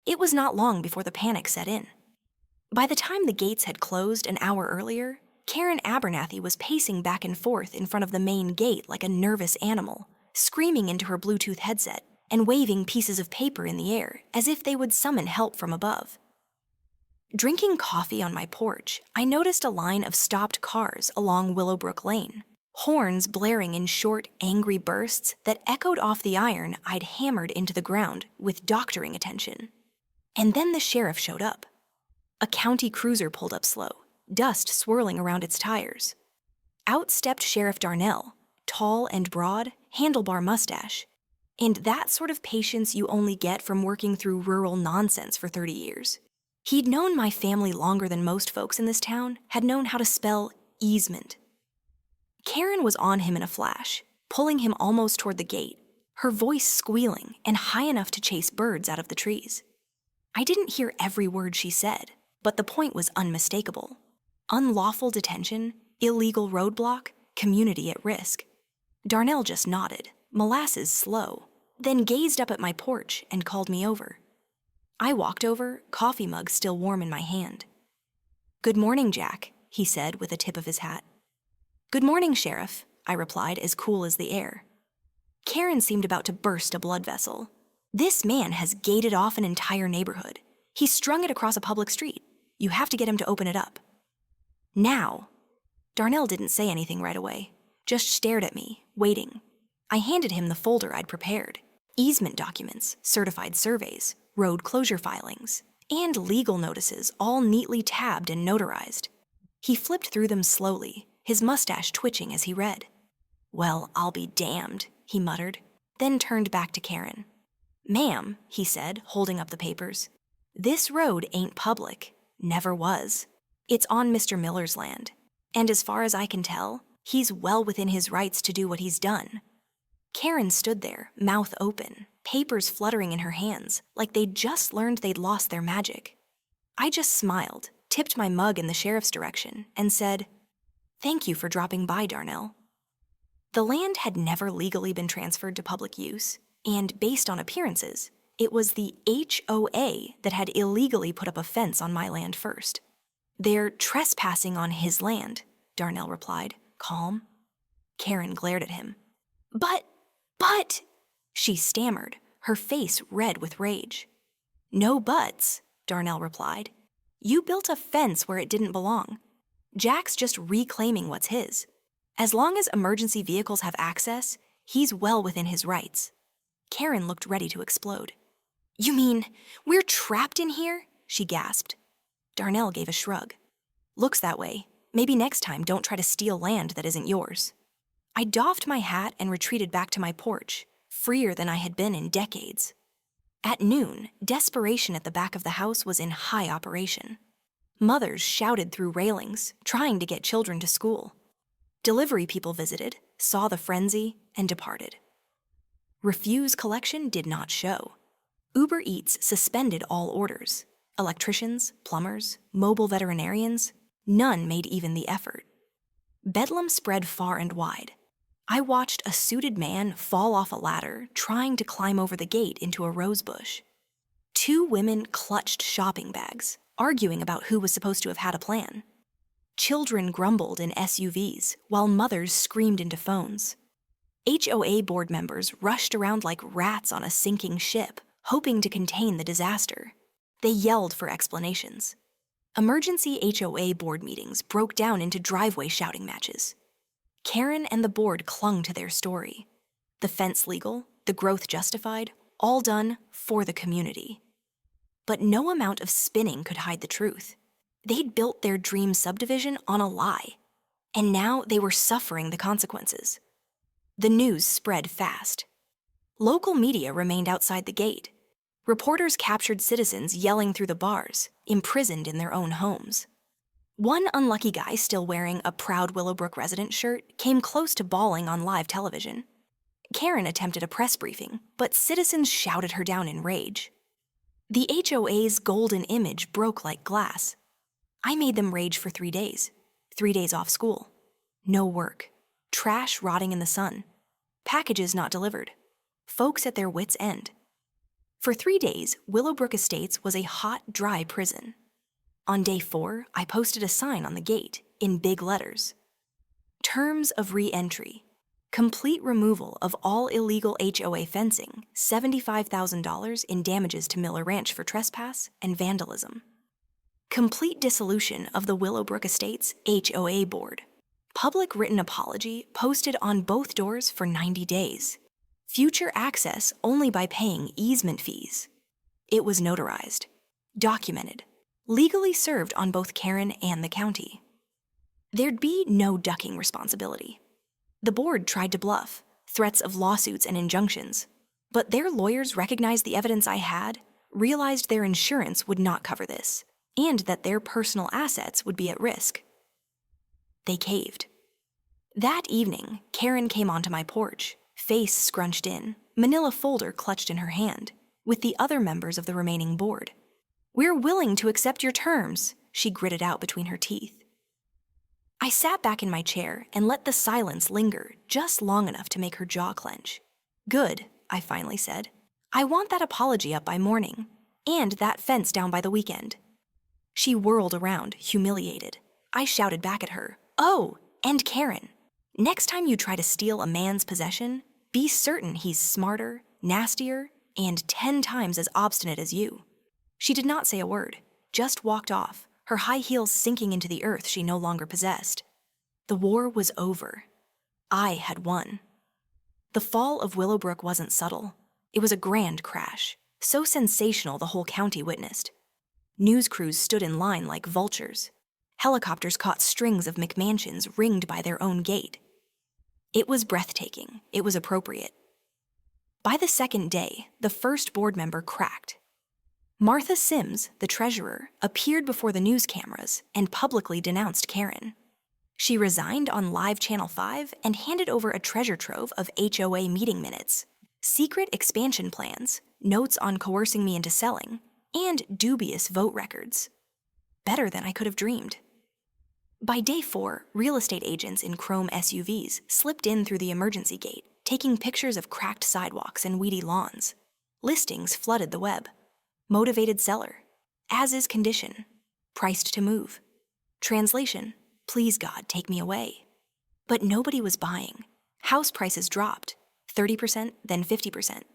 It was not long before the panic set in. By the time the gates had closed an hour earlier, Karen Abernathy was pacing back and forth in front of the main gate like a nervous animal, screaming into her Bluetooth headset and waving pieces of paper in the air as if they would summon help from above. Drinking coffee on my porch, I noticed a line of stopped cars along Willowbrook Lane, horns blaring in short, angry bursts that echoed off the iron I'd hammered into the ground with doctoring attention. And then the sheriff showed up. A county cruiser pulled up slow, dust swirling around its tires. Out stepped Sheriff Darnell, tall and broad, handlebar mustache, and that sort of patience you only get from working through rural nonsense for 30 years. He'd known my family longer than most folks in this town had known how to spell easement. Karen was on him in a flash, pulling him almost toward the gate, her voice squealing and high enough to chase birds out of the trees. I didn't hear every word she said, but the point was unmistakable. Unlawful detention, illegal roadblock, community at risk. Darnell just nodded, molasses slow, then gazed up at my porch and called me over. I walked over, coffee mug still warm in my hand. "Good morning, Jack," he said with a tip of his hat. "Good morning, Sheriff," I replied as cool as the air. Karen seemed about to burst a blood vessel. "This man has gated off an entire neighborhood. He strung it across a public street. You have to get him to open it up." "Now." Darnell didn't say anything right away, just stared at me, waiting. I handed him the folder I'd prepared. Easement documents, certified surveys, road closure filings, and legal notices all neatly tabbed and notarized. He flipped through them slowly, his mustache twitching as he read. "Well, I'll be damned," he muttered, then turned back to Karen. "Ma'am," he said, holding up the papers, "this road ain't public. Never was. It's on Mr. Miller's land. And as far as I can tell, he's well within his rights to do what he's done." Karen stood there, mouth open, papers fluttering in her hands, like they'd just learned they'd lost their magic. I just smiled, tipped my mug in the sheriff's direction, and said, "Thank you for dropping by, Darnell." The land had never legally been transferred to public use, and based on appearances, it was the HOA that had illegally put up a fence on my land first. "They're trespassing on his land," Darnell replied, calm. Karen glared at him. But, she stammered, her face red with rage. "No buts," Darnell replied. "You built a fence where it didn't belong. Jack's just reclaiming what's his. As long as emergency vehicles have access, he's well within his rights." Karen looked ready to explode. "You mean we're trapped in here?" she gasped. Darnell gave a shrug. "Looks that way. Maybe next time don't try to steal land that isn't yours." I doffed my hat and retreated back to my porch, freer than I had been in decades. At noon, desperation at the back of the house was in high operation. Mothers shouted through railings, trying to get children to school. Delivery people visited, saw the frenzy, and departed. Refuse collection did not show. Uber Eats suspended all orders. Electricians, plumbers, mobile veterinarians, none made even the effort. Bedlam spread far and wide. I watched a suited man fall off a ladder, trying to climb over the gate into a rose bush. Two women clutched shopping bags, arguing about who was supposed to have had a plan. Children grumbled in SUVs, while mothers screamed into phones. HOA board members rushed around like rats on a sinking ship, hoping to contain the disaster. They yelled for explanations. Emergency HOA board meetings broke down into driveway shouting matches. Karen and the board clung to their story. The fence legal, the growth justified, all done for the community. But no amount of spinning could hide the truth. They'd built their dream subdivision on a lie, and now they were suffering the consequences. The news spread fast. Local media remained outside the gate. Reporters captured citizens yelling through the bars, imprisoned in their own homes. One unlucky guy still wearing a proud Willowbrook resident shirt came close to bawling on live television. Karen attempted a press briefing, but citizens shouted her down in rage. The HOA's golden image broke like glass. I made them rage for 3 days. 3 days off school. No work. Trash rotting in the sun. Packages not delivered. Folks at their wits' end. For 3 days, Willowbrook Estates was a hot, dry prison. On day 4, I posted a sign on the gate, in big letters. Terms of re-entry. Complete removal of all illegal HOA fencing, $75,000 in damages to Miller Ranch for trespass and vandalism. Complete dissolution of the Willowbrook Estates HOA board. Public written apology posted on both doors for 90 days. Future access only by paying easement fees. It was notarized, documented, legally served on both Karen and the county. There'd be no ducking responsibility. The board tried to bluff, threats of lawsuits and injunctions, but their lawyers recognized the evidence I had, realized their insurance would not cover this, and that their personal assets would be at risk. They caved. That evening, Karen came onto my porch, face scrunched in, manila folder clutched in her hand, with the other members of the remaining board. "We're willing to accept your terms," she gritted out between her teeth. I sat back in my chair and let the silence linger just long enough to make her jaw clench. "Good," I finally said. "I want that apology up by morning, and that fence down by the weekend." She whirled around, humiliated. I shouted back at her, "Oh, and Karen, next time you try to steal a man's possession, be certain he's smarter, nastier, and 10 times as obstinate as you." She did not say a word, just walked off, her high heels sinking into the earth she no longer possessed. The war was over. I had won. The fall of Willowbrook wasn't subtle. It was a grand crash, so sensational the whole county witnessed. News crews stood in line like vultures. Helicopters caught strings of McMansions ringed by their own gate. It was breathtaking. It was appropriate. By the second day, the first board member cracked. Martha Sims, the treasurer, appeared before the news cameras and publicly denounced Karen. She resigned on live Channel 5 and handed over a treasure trove of HOA meeting minutes, secret expansion plans, notes on coercing me into selling, and dubious vote records. Better than I could have dreamed. By day 4, real estate agents in chrome SUVs slipped in through the emergency gate, taking pictures of cracked sidewalks and weedy lawns. Listings flooded the web. Motivated seller, as is condition, priced to move. Translation, please God, take me away. But nobody was buying. House prices dropped, 30%, then 50%.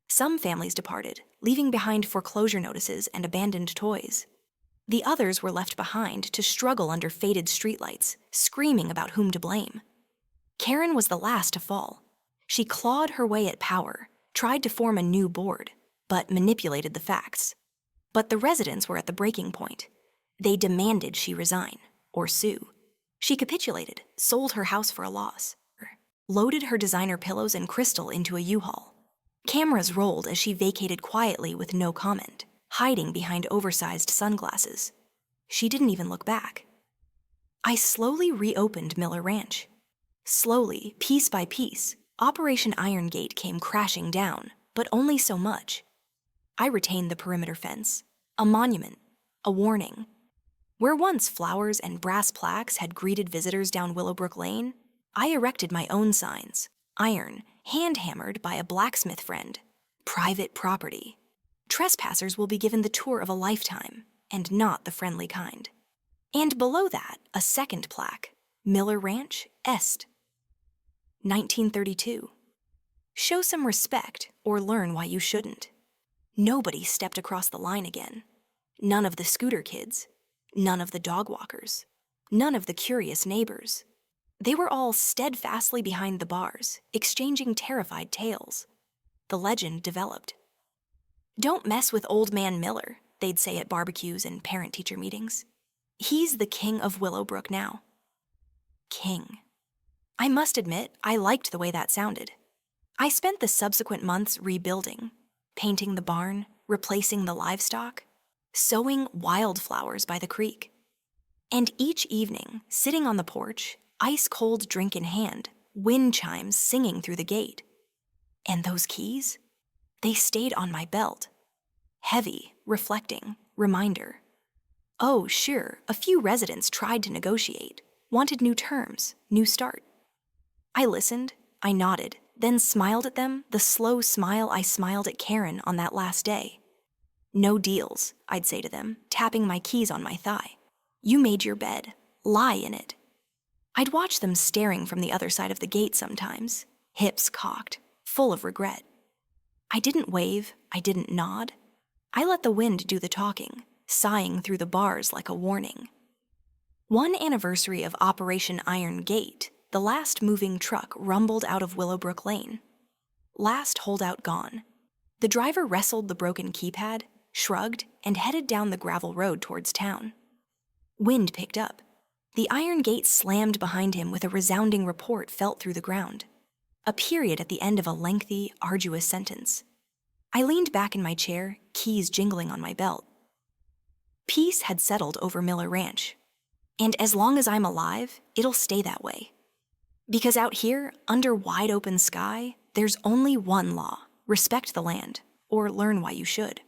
Some families departed, leaving behind foreclosure notices and abandoned toys. The others were left behind to struggle under faded streetlights, screaming about whom to blame. Karen was the last to fall. She clawed her way at power, tried to form a new board, but manipulated the facts. But the residents were at the breaking point. They demanded she resign, or sue. She capitulated, sold her house for a loss, loaded her designer pillows and crystal into a U-Haul. Cameras rolled as she vacated quietly with no comment, hiding behind oversized sunglasses. She didn't even look back. I slowly reopened Miller Ranch. Slowly, piece by piece, Operation Iron Gate came crashing down, but only so much. I retained the perimeter fence, a monument, a warning. Where once flowers and brass plaques had greeted visitors down Willowbrook Lane, I erected my own signs, iron, hand-hammered by a blacksmith friend. Private property. Trespassers will be given the tour of a lifetime, and not the friendly kind. And below that, a second plaque, Miller Ranch, Est. 1932. Show some respect or learn why you shouldn't. Nobody stepped across the line again. None of the scooter kids. None of the dog walkers. None of the curious neighbors. They were all steadfastly behind the bars, exchanging terrified tales. The legend developed. "Don't mess with old man Miller," they'd say at barbecues and parent-teacher meetings. "He's the king of Willowbrook now." King. I must admit, I liked the way that sounded. I spent the subsequent months rebuilding, painting the barn, replacing the livestock, sowing wildflowers by the creek. And each evening, sitting on the porch, ice-cold drink in hand, wind chimes singing through the gate. And those keys? They stayed on my belt. Heavy, reflecting, reminder. Oh, sure, a few residents tried to negotiate, wanted new terms, new start. I listened, I nodded, then smiled at them the slow smile I smiled at Karen on that last day. "No deals," I'd say to them, tapping my keys on my thigh. "You made your bed. Lie in it." I'd watch them staring from the other side of the gate sometimes, hips cocked, full of regret. I didn't wave, I didn't nod. I let the wind do the talking, sighing through the bars like a warning. One anniversary of Operation Iron Gate, the last moving truck rumbled out of Willowbrook Lane. Last holdout gone. The driver wrestled the broken keypad, shrugged, and headed down the gravel road towards town. Wind picked up. The iron gate slammed behind him with a resounding report felt through the ground. A period at the end of a lengthy, arduous sentence. I leaned back in my chair, keys jingling on my belt. Peace had settled over Miller Ranch. And as long as I'm alive, it'll stay that way. Because out here, under wide open sky, there's only one law: respect the land, or learn why you should.